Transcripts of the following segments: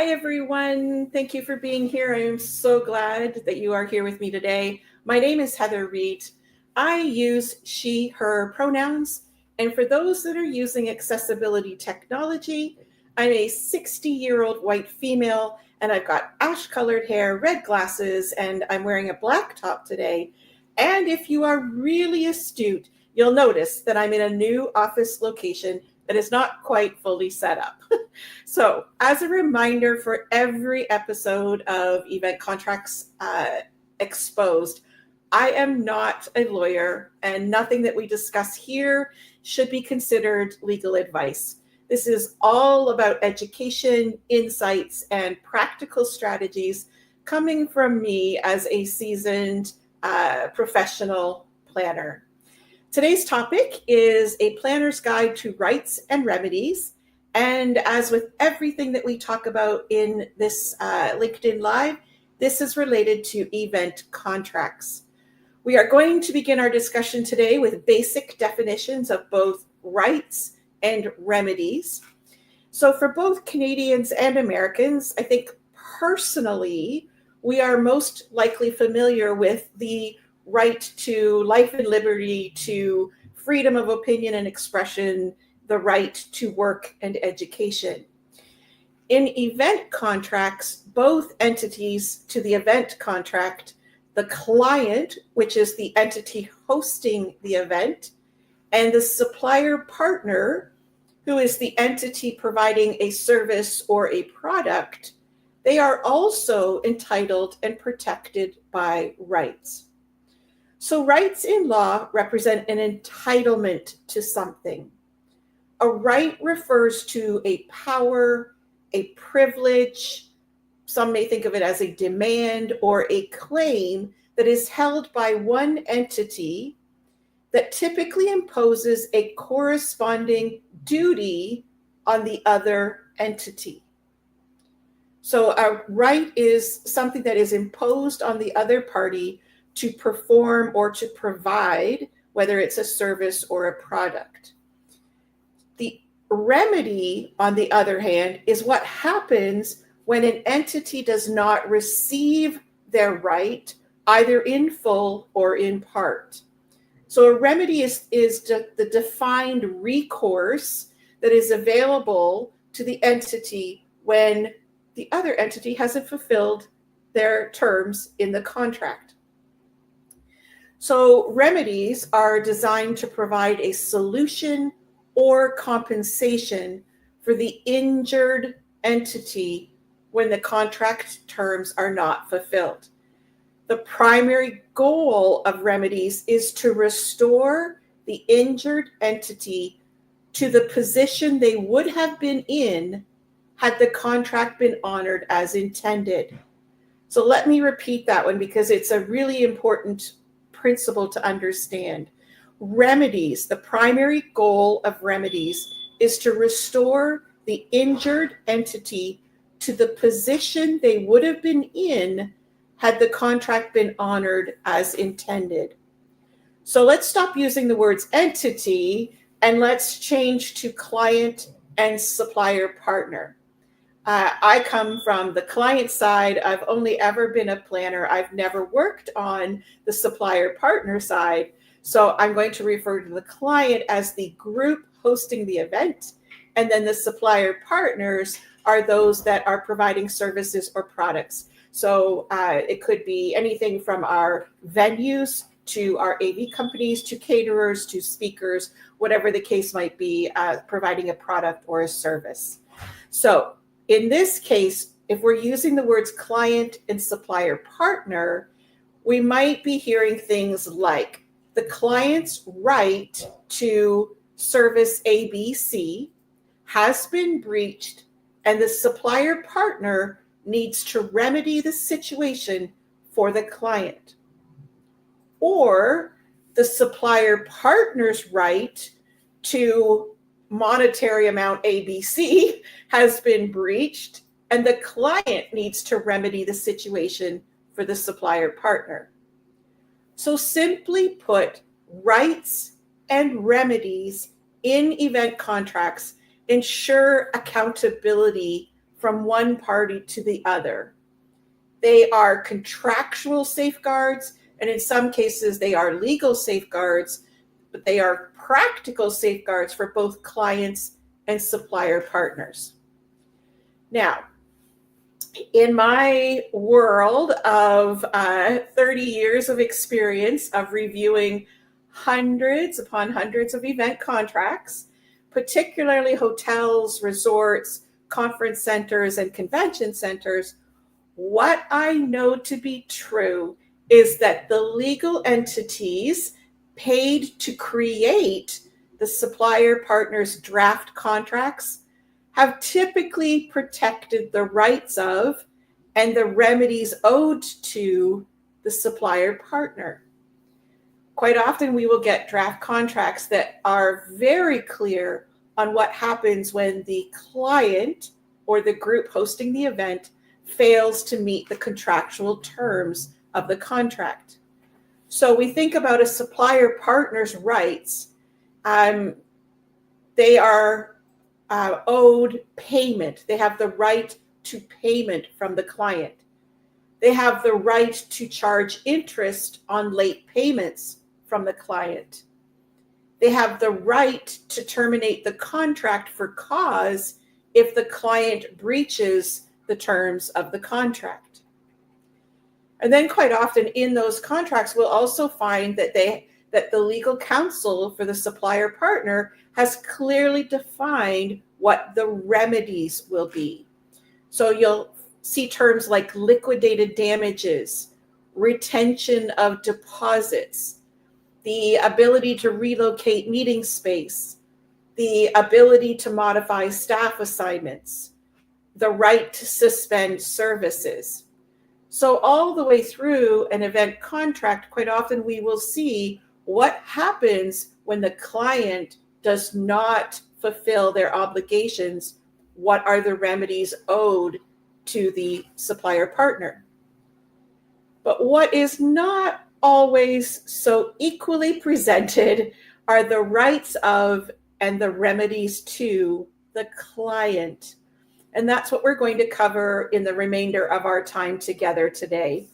Hi, everyone. Thank you for being here. I am so glad that you are here with me today. My name is Heather Reed. I use she, her pronouns. And for those that are using accessibility technology, I'm a 60-year-old white female, and I've got ash-colored hair, red glasses, and I'm wearing a black top today. And if you are really astute, you'll notice that I'm in a new office location that is not quite fully set up. So, as a reminder for every episode of Event Contracts Exposed, I am not a lawyer, and nothing that we discuss here should be considered legal advice. This is all about education, insights, and practical strategies coming from me as a seasoned professional planner. Today's topic is a planner's guide to rights and remedies. And as with everything that we talk about in this LinkedIn Live, this is related to event contracts. We are going to begin our discussion today with basic definitions of both rights and remedies. So for both Canadians and Americans, I think personally, we are most likely familiar with the right to life and liberty, to freedom of opinion and expression, the right to work and education. In event contracts, both entities to the event contract, the client, which is the entity hosting the event, and the supplier partner, who is the entity providing a service or a product, they are also entitled and protected by rights. So rights in law represent an entitlement to something. A right refers to a power, a privilege, some may think of it as a demand or a claim that is held by one entity that typically imposes a corresponding duty on the other entity. So a right is something that is imposed on the other party to perform or to provide, whether it's a service or a product. The remedy, on the other hand, is what happens when an entity does not receive their right, either in full or in part. So a remedy is the defined recourse that is available to the entity when the other entity hasn't fulfilled their terms in the contract. So remedies are designed to provide a solution or compensation for the injured entity when the contract terms are not fulfilled. The primary goal of remedies is to restore the injured entity to the position they would have been in had the contract been honored as intended. So let me repeat that one because it's a really important principle to understand. Remedies, the primary goal of remedies is to restore the injured entity to the position they would have been in had the contract been honored as intended. So let's stop using the words entity and let's change to client and supplier partner. I come from the client side. I've only ever been a planner. I've never worked on the supplier partner side. So I'm going to refer to the client as the group hosting the event. And then the supplier partners are those that are providing services or products. So it could be anything from our venues to our AV companies, to caterers, to speakers, whatever the case might be, providing a product or a service. So in this case, if we're using the words client and supplier partner, we might be hearing things like the client's right to service ABC has been breached, and the supplier partner needs to remedy the situation for the client. Or the supplier partner's right to monetary amount ABC has been breached, and the client needs to remedy the situation for the supplier partner. So simply put, rights and remedies in event contracts ensure accountability from one party to the other. They are contractual safeguards, and in some cases, they are legal safeguards, but they are practical safeguards for both clients and supplier partners. Now, in my world of 30 years of experience of reviewing hundreds upon hundreds of event contracts, particularly hotels, resorts, conference centers, and convention centers, what I know to be true is that the legal entities paid to create the supplier partners' draft contracts have typically protected the rights of and the remedies owed to the supplier partner. Quite often we will get draft contracts that are very clear on what happens when the client or the group hosting the event fails to meet the contractual terms of the contract. So we think about a supplier partner's rights. They are owed payment. They have the right to payment from the client. They have the right to charge interest on late payments from the client. They have the right to terminate the contract for cause if the client breaches the terms of the contract. And then quite often in those contracts, we'll also find that the legal counsel for the supplier partner has clearly defined what the remedies will be. So you'll see terms like liquidated damages, retention of deposits, the ability to relocate meeting space, the ability to modify staff assignments, the right to suspend services. So all the way through an event contract, quite often we will see what happens when the client does not fulfill their obligations. What are the remedies owed to the supplier partner? But what is not always so equally presented are the rights of and the remedies to the client. And that's what we're going to cover in the remainder of our time together today.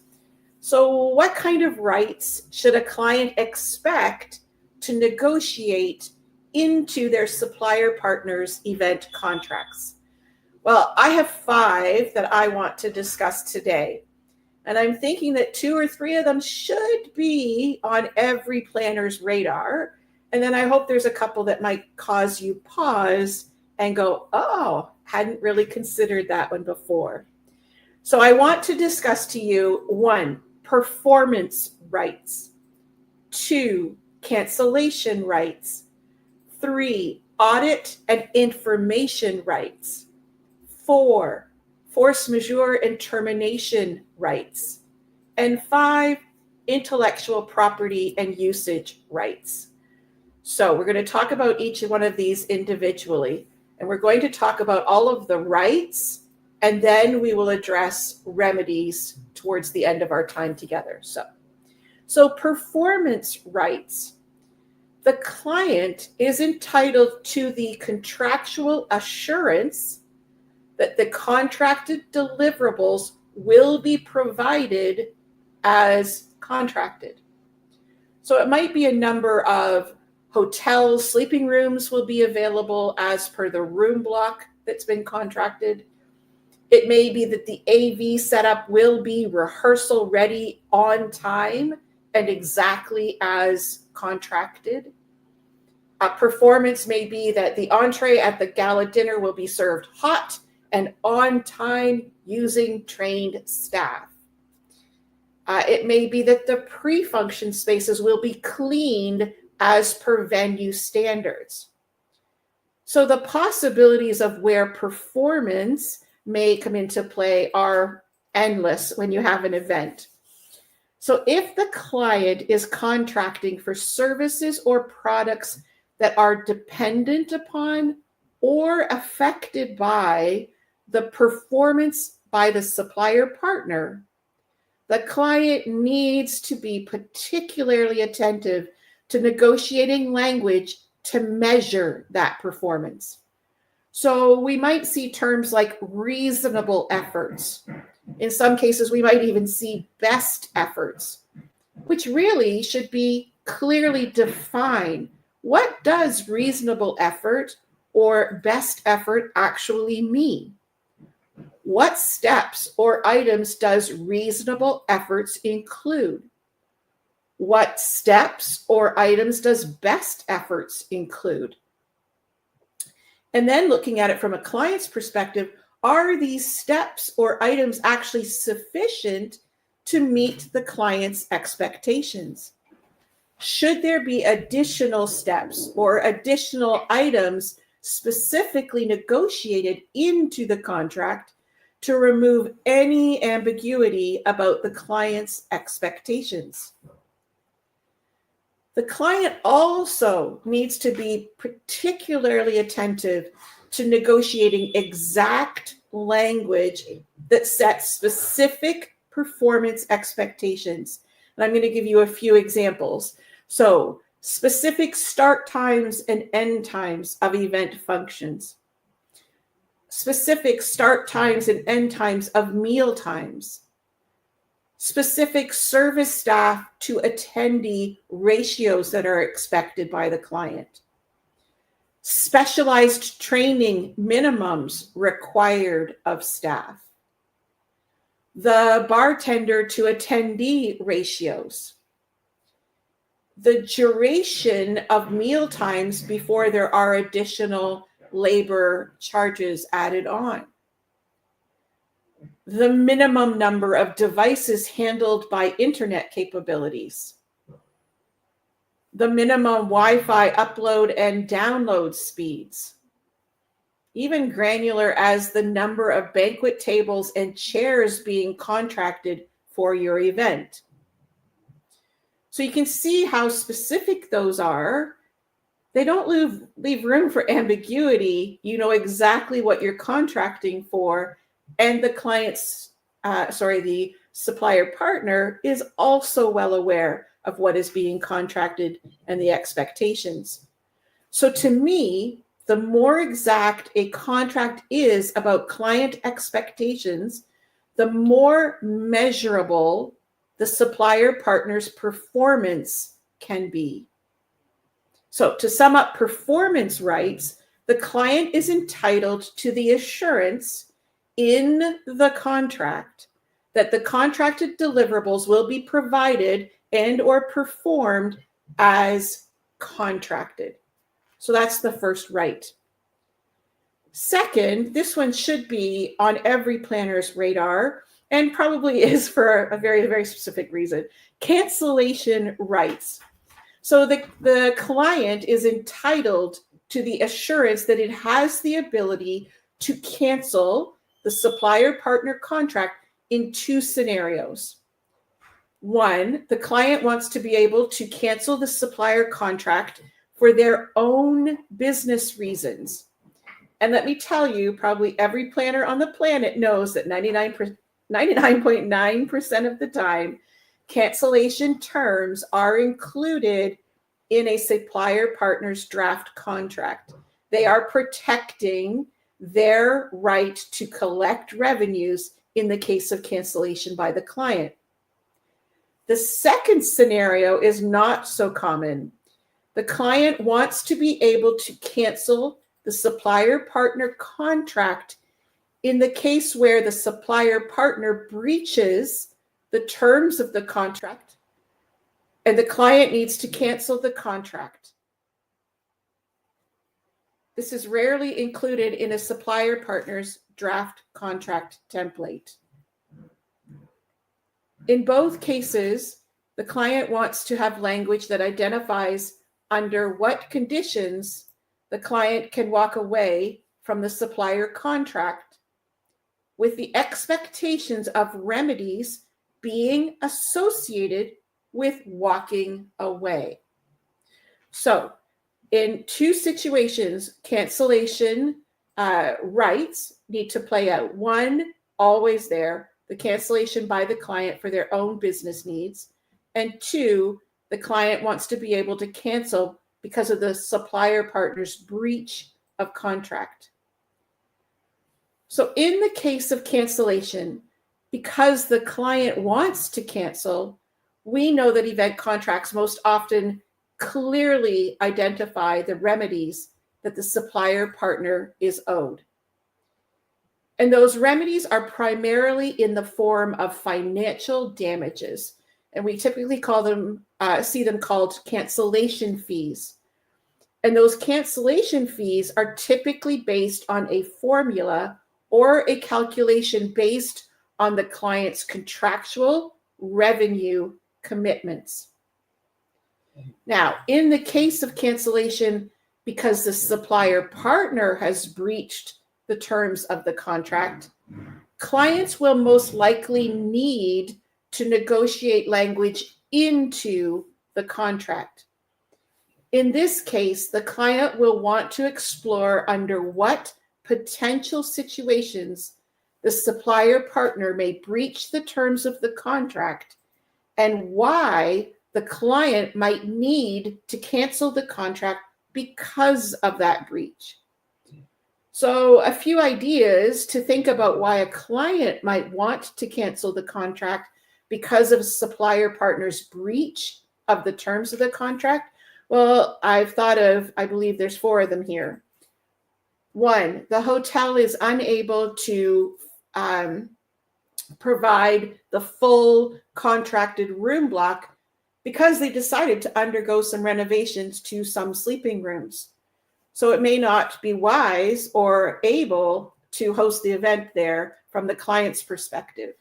So what kind of rights should a client expect to negotiate into their supplier partners' event contracts? Well, I have 5 that I want to discuss today. And I'm thinking that 2 or 3 of them should be on every planner's radar. And then I hope there's a couple that might cause you pause and go, oh, hadn't really considered that one before. So I want to discuss to you 1, performance rights, 2, cancellation rights, 3, audit and information rights, 4, force majeure and termination rights, and 5, intellectual property and usage rights. So we're going to talk about each one of these individually, and we're going to talk about all of the rights, and then we will address remedies towards the end of our time together. So performance rights. The client is entitled to the contractual assurance that the contracted deliverables will be provided as contracted. So it might be a number of hotels, sleeping rooms will be available as per the room block that's been contracted. It may be that the AV setup will be rehearsal ready on time and exactly as contracted. A performance may be that the entree at the gala dinner will be served hot and on time using trained staff. It may be that the pre-function spaces will be cleaned as per venue standards. So the possibilities of where performance may come into play are endless when you have an event. So if the client is contracting for services or products that are dependent upon or affected by the performance by the supplier partner, the client needs to be particularly attentive to negotiating language to measure that performance. So we might see terms like reasonable efforts. In some cases, we might even see best efforts, which really should be clearly defined. What does reasonable effort or best effort actually mean? What steps or items does reasonable efforts include? What steps or items does best efforts include? And then looking at it from a client's perspective, are these steps or items actually sufficient to meet the client's expectations? Should there be additional steps or additional items specifically negotiated into the contract to remove any ambiguity about the client's expectations? The client also needs to be particularly attentive to negotiating exact language that sets specific performance expectations. And I'm going to give you a few examples. So, specific start times and end times of event functions, specific start times and end times of meal times, specific service staff to attendee ratios that are expected by the client, specialized training minimums required of staff, the bartender to attendee ratios, the duration of meal times before there are additional labor charges added on, the minimum number of devices handled by internet capabilities, the minimum Wi-Fi upload and download speeds, even granular as the number of banquet tables and chairs being contracted for your event. So you can see how specific those are. They don't leave room for ambiguity. You know exactly what you're contracting for, and the the supplier partner is also well aware of what is being contracted and the expectations. So to me, the more exact a contract is about client expectations, the more measurable the supplier partner's performance can be. So to sum up performance rights, the client is entitled to the assurance in the contract that the contracted deliverables will be provided and or performed as contracted. So that's the first right. Second, this one should be on every planner's radar and probably is for a very, very specific reason. Cancellation rights. So the client is entitled to the assurance that it has the ability to cancel the supplier partner contract in two scenarios. One, the client wants to be able to cancel the supplier contract for their own business reasons. And let me tell you, probably every planner on the planet knows that 99.9% of the time, cancellation terms are included in a supplier partner's draft contract. They are protecting their right to collect revenues in the case of cancellation by the client. The second scenario is not so common. The client wants to be able to cancel the supplier partner contract in the case where the supplier partner breaches the terms of the contract and the client needs to cancel the contract. This is rarely included in a supplier partner's draft contract template. In both cases, the client wants to have language that identifies under what conditions the client can walk away from the supplier contract, with the expectations of remedies being associated with walking away. So, in two situations, cancellation rights need to play out. One, always there, the cancellation by the client for their own business needs. And two, the client wants to be able to cancel because of the supplier partner's breach of contract. So in the case of cancellation, because the client wants to cancel, we know that event contracts most often clearly identify the remedies that the supplier partner is owed. And those remedies are primarily in the form of financial damages. And we typically see them called cancellation fees. And those cancellation fees are typically based on a formula or a calculation based on the client's contractual revenue commitments. Now, in the case of cancellation, because the supplier partner has breached the terms of the contract, clients will most likely need to negotiate language into the contract. In this case, the client will want to explore under what potential situations the supplier partner may breach the terms of the contract and why the client might need to cancel the contract because of that breach. So, a few ideas to think about why a client might want to cancel the contract because of a supplier partner's breach of the terms of the contract. Well, I believe there's 4 of them here. 1, the hotel is unable to provide the full contracted room block because they decided to undergo some renovations to some sleeping rooms. So it may not be wise or able to host the event there from the client's perspective.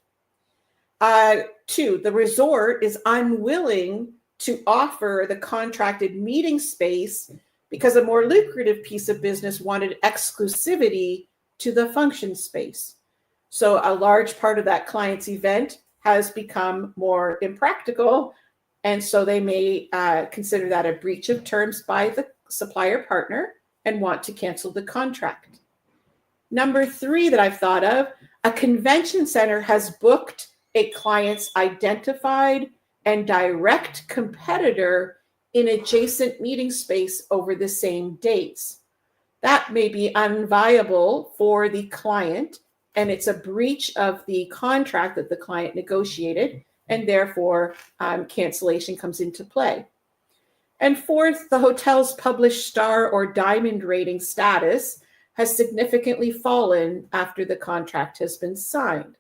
2, the resort is unwilling to offer the contracted meeting space because a more lucrative piece of business wanted exclusivity to the function space. So a large part of that client's event has become more impractical, and so they may consider that a breach of terms by the supplier partner and want to cancel the contract. Number 3 that I've thought of, a convention center has booked a client's identified and direct competitor in adjacent meeting space over the same dates. That may be unviable for the client, and it's a breach of the contract that the client negotiated, and therefore cancellation comes into play. And 4th, the hotel's published star or diamond rating status has significantly fallen after the contract has been signed.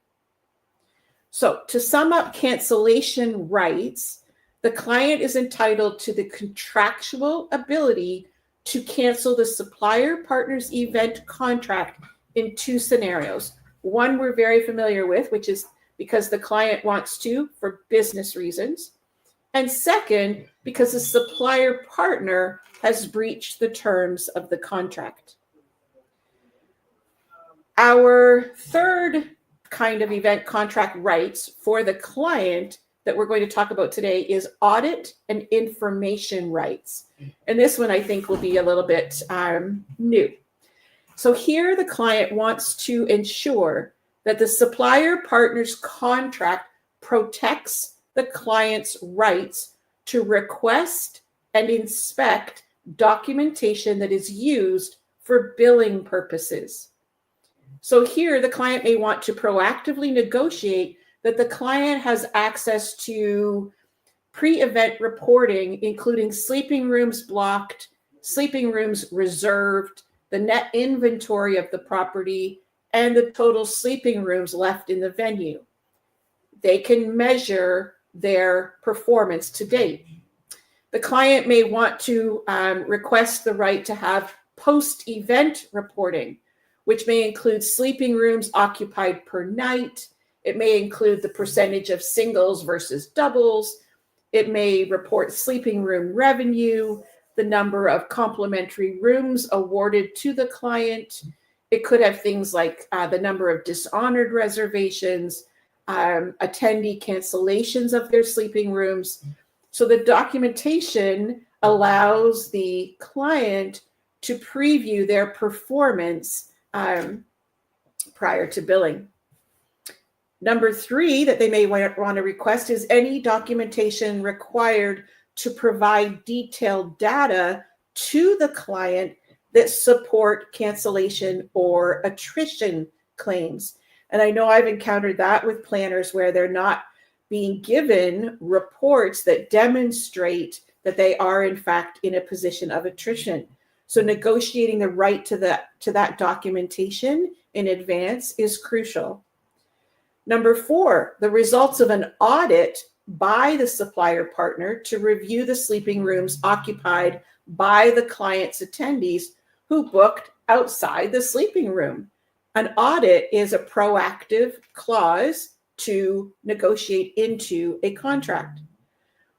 So to sum up cancellation rights, the client is entitled to the contractual ability to cancel the supplier partner's event contract in 2 scenarios. One we're very familiar with, which is because the client wants to for business reasons. And second, because the supplier partner has breached the terms of the contract. Our third kind of event contract rights for the client that we're going to talk about today is audit and information rights. And this one I think will be a little bit new. So here the client wants to ensure that the supplier partner's contract protects the client's rights to request and inspect documentation that is used for billing purposes. So here the client may want to proactively negotiate that the client has access to pre-event reporting, including sleeping rooms blocked, sleeping rooms reserved, the net inventory of the property, and the total sleeping rooms left in the venue. They can measure their performance to date. The client may want to request the right to have post-event reporting, which may include sleeping rooms occupied per night. It may include the percentage of singles versus doubles. It may report sleeping room revenue, the number of complimentary rooms awarded to the client. It could have things like the number of dishonored reservations, attendee cancellations of their sleeping rooms. So the documentation allows the client to preview their performance prior to billing. Number 3 that they may want to request is any documentation required to provide detailed data to the client that support cancellation or attrition claims. And I know I've encountered that with planners where they're not being given reports that demonstrate that they are in fact in a position of attrition. So negotiating the right to that documentation in advance is crucial. Number 4, the results of an audit by the supplier partner to review the sleeping rooms occupied by the client's attendees who booked outside the sleeping room. An audit is a proactive clause to negotiate into a contract.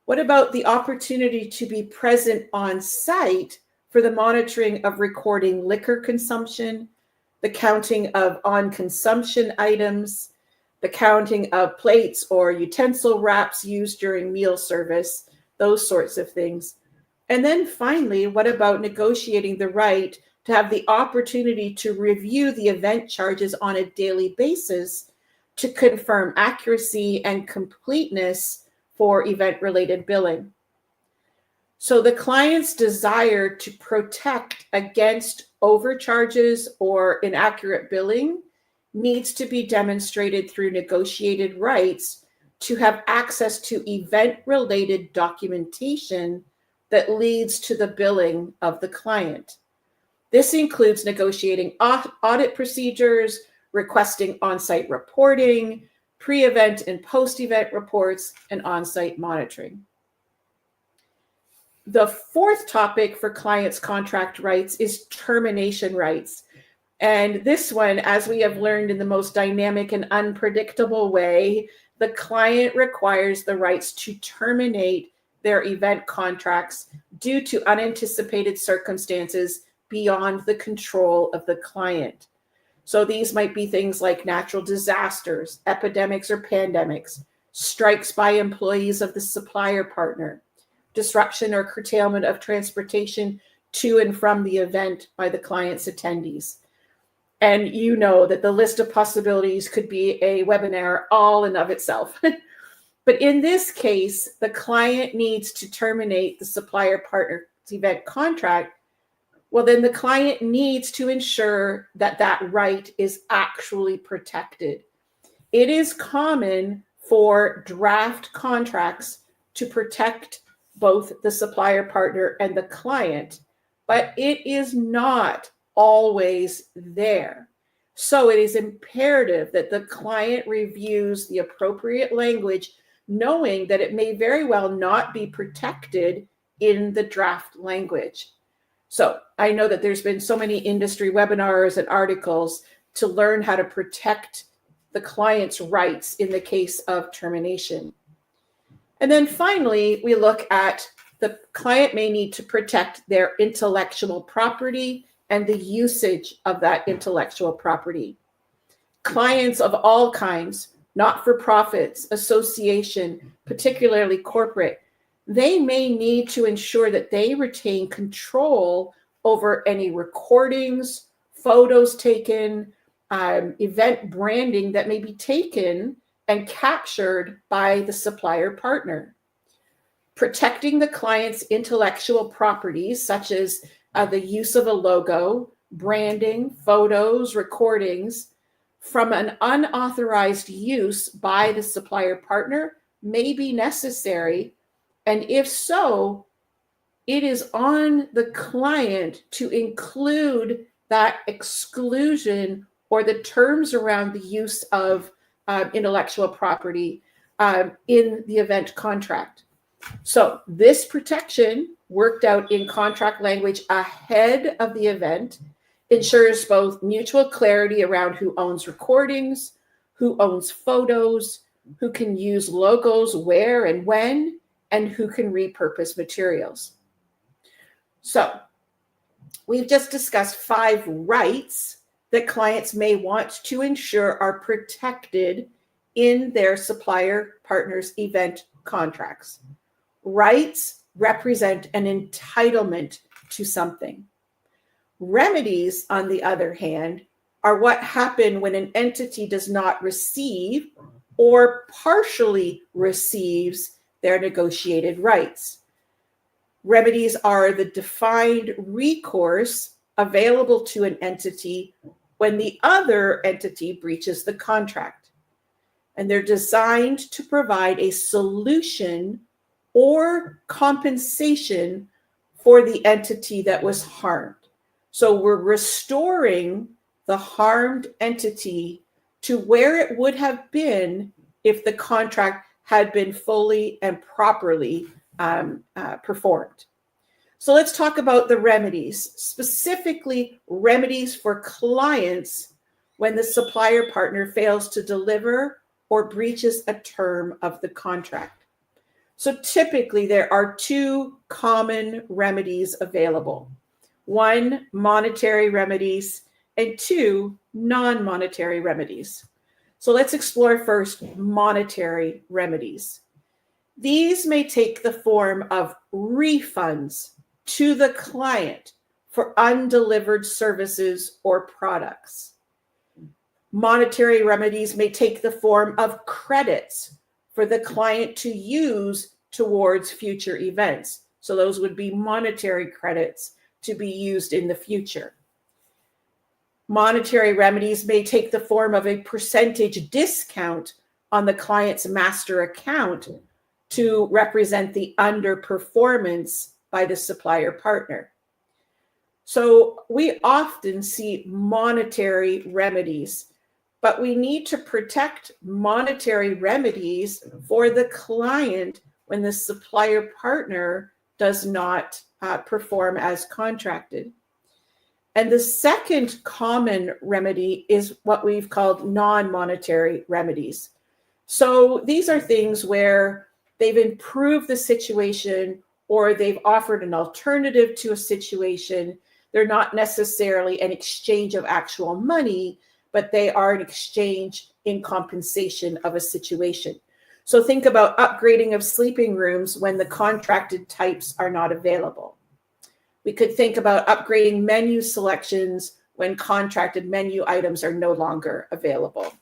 What about the opportunity to be present on site for the monitoring of recording liquor consumption, the counting of on-consumption items, the counting of plates or utensil wraps used during meal service, those sorts of things. And then finally, what about negotiating the right to have the opportunity to review the event charges on a daily basis to confirm accuracy and completeness for event-related billing? So the client's desire to protect against overcharges or inaccurate billing needs to be demonstrated through negotiated rights to have access to event-related documentation that leads to the billing of the client. This includes negotiating audit procedures, requesting on-site reporting, pre-event and post-event reports, and on-site monitoring. The 4th topic for clients' contract rights is termination rights. And this one, as we have learned in the most dynamic and unpredictable way, the client requires the rights to terminate their event contracts due to unanticipated circumstances beyond the control of the client. So these might be things like natural disasters, epidemics or pandemics, strikes by employees of the supplier partner, disruption or curtailment of transportation to and from the event by the client's attendees. And you know that the list of possibilities could be a webinar all in of itself. But in this case, the client needs to terminate the supplier partner's event contract. Well, then the client needs to ensure that that right is actually protected. It is common for draft contracts to protect both the supplier partner and the client, but it is not always there. So it is imperative that the client reviews the appropriate language, knowing that it may very well not be protected in the draft language. So I know that there's been so many industry webinars and articles to learn how to protect the client's rights in the case of termination. And then finally, we look at the client may need to protect their intellectual property and the usage of that intellectual property. Clients of all kinds, not-for-profits, association, particularly corporate, they may need to ensure that they retain control over any recordings, photos taken, event branding that may be taken and captured by the supplier partner. Protecting the client's intellectual properties, such as the use of a logo, branding, photos, recordings, from an unauthorized use by the supplier partner may be necessary. And if so, it is on the client to include that exclusion or the terms around the use of intellectual property in the event contract. So this protection, worked out in contract language ahead of the event, ensures both mutual clarity around who owns recordings, who owns photos, who can use logos where and when, and who can repurpose materials. So we've just discussed 5 rights that clients may want to ensure are protected in their supplier partners' event contracts. Rights represent an entitlement to something. Remedies, on the other hand, are what happen when an entity does not receive or partially receives their negotiated rights. Remedies are the defined recourse available to an entity when the other entity breaches the contract. And they're designed to provide a solution or compensation for the entity that was harmed. So we're restoring the harmed entity to where it would have been if the contract had been fully and properly performed. So let's talk about the remedies, specifically remedies for clients when the supplier partner fails to deliver or breaches a term of the contract. So typically there are two common remedies available. One, monetary remedies, and two, non-monetary remedies. So let's explore first monetary remedies. These may take the form of refunds to the client for undelivered services or products. Monetary remedies may take the form of credits for the client to use towards future events. So those would be monetary credits to be used in the future. Monetary remedies may take the form of a percentage discount on the client's master account to represent the underperformance by the supplier partner. So we often see monetary remedies, but we need to protect monetary remedies for the client when the supplier partner does not perform as contracted. And the second common remedy is what we've called non-monetary remedies. So these are things where they've improved the situation or they've offered an alternative to a situation. They're not necessarily an exchange of actual money, but they are an exchange in compensation of a situation. So think about upgrading of sleeping rooms when the contracted types are not available. We could think about upgrading menu selections when contracted menu items are no longer available.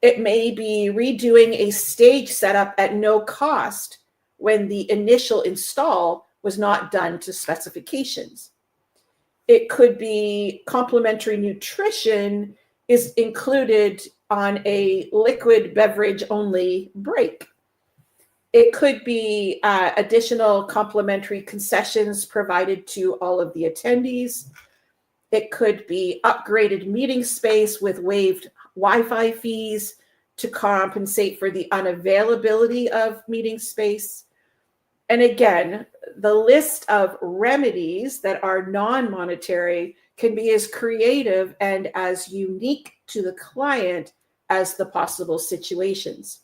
It may be redoing a stage setup at no cost when the initial install was not done to specifications. It could be complimentary nutrition is included on a liquid beverage only break. It could be additional complimentary concessions provided to all of the attendees. It could be upgraded meeting space with waived Wi-Fi fees to compensate for the unavailability of meeting space. And again, the list of remedies that are non-monetary can be as creative and as unique to the client as the possible situations.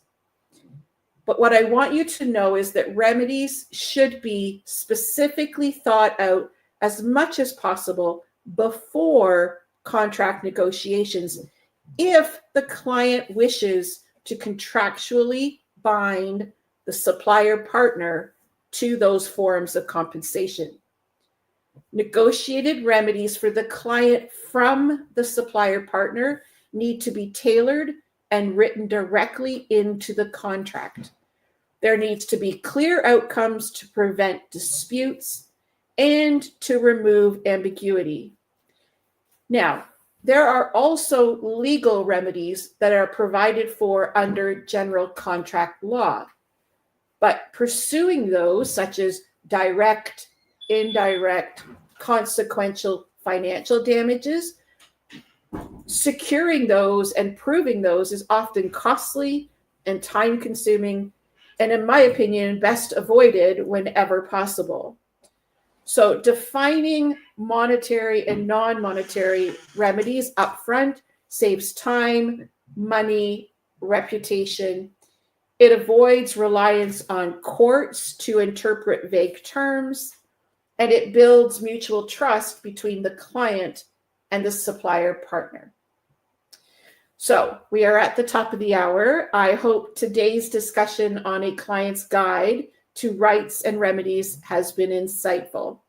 But what I want you to know is that remedies should be specifically thought out as much as possible before contract negotiations if the client wishes to contractually bind the supplier partner to those forms of compensation. Negotiated remedies for the client from the supplier partner need to be tailored and written directly into the contract. There needs to be clear outcomes to prevent disputes and to remove ambiguity. Now, there are also legal remedies that are provided for under general contract law, but pursuing those, such as direct, indirect, consequential financial damages, securing those and proving those is often costly and time-consuming, and in my opinion, best avoided whenever possible. So defining monetary and non-monetary remedies upfront saves time, money, reputation. It avoids reliance on courts to interpret vague terms, and it builds mutual trust between the client and the supplier partner. So we are at the top of the hour. I hope today's discussion on a client's guide to rights and remedies has been insightful.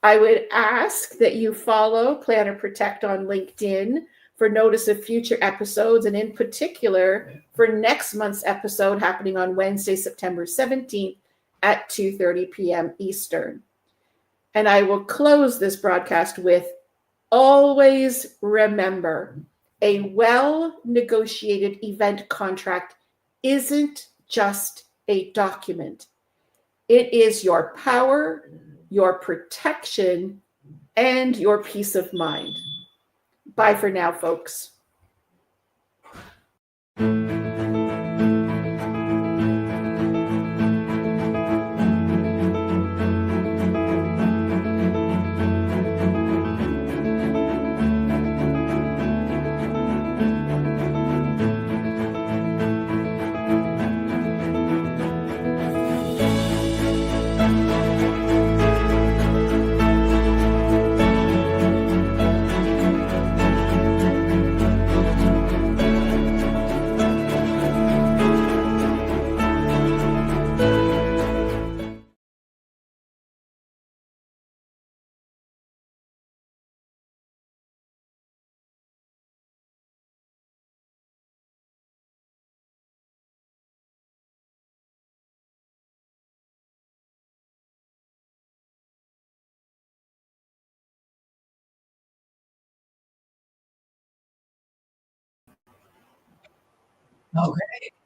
I would ask that you follow Plan or Protect on LinkedIn for notice of future episodes, and in particular for next month's episode happening on Wednesday, September 17th at 2:30 p.m. Eastern. And I will close this broadcast with Always remember, a well negotiated event contract isn't just a document, it is your power, your protection, and your peace of mind. Bye for now, folks. Okay.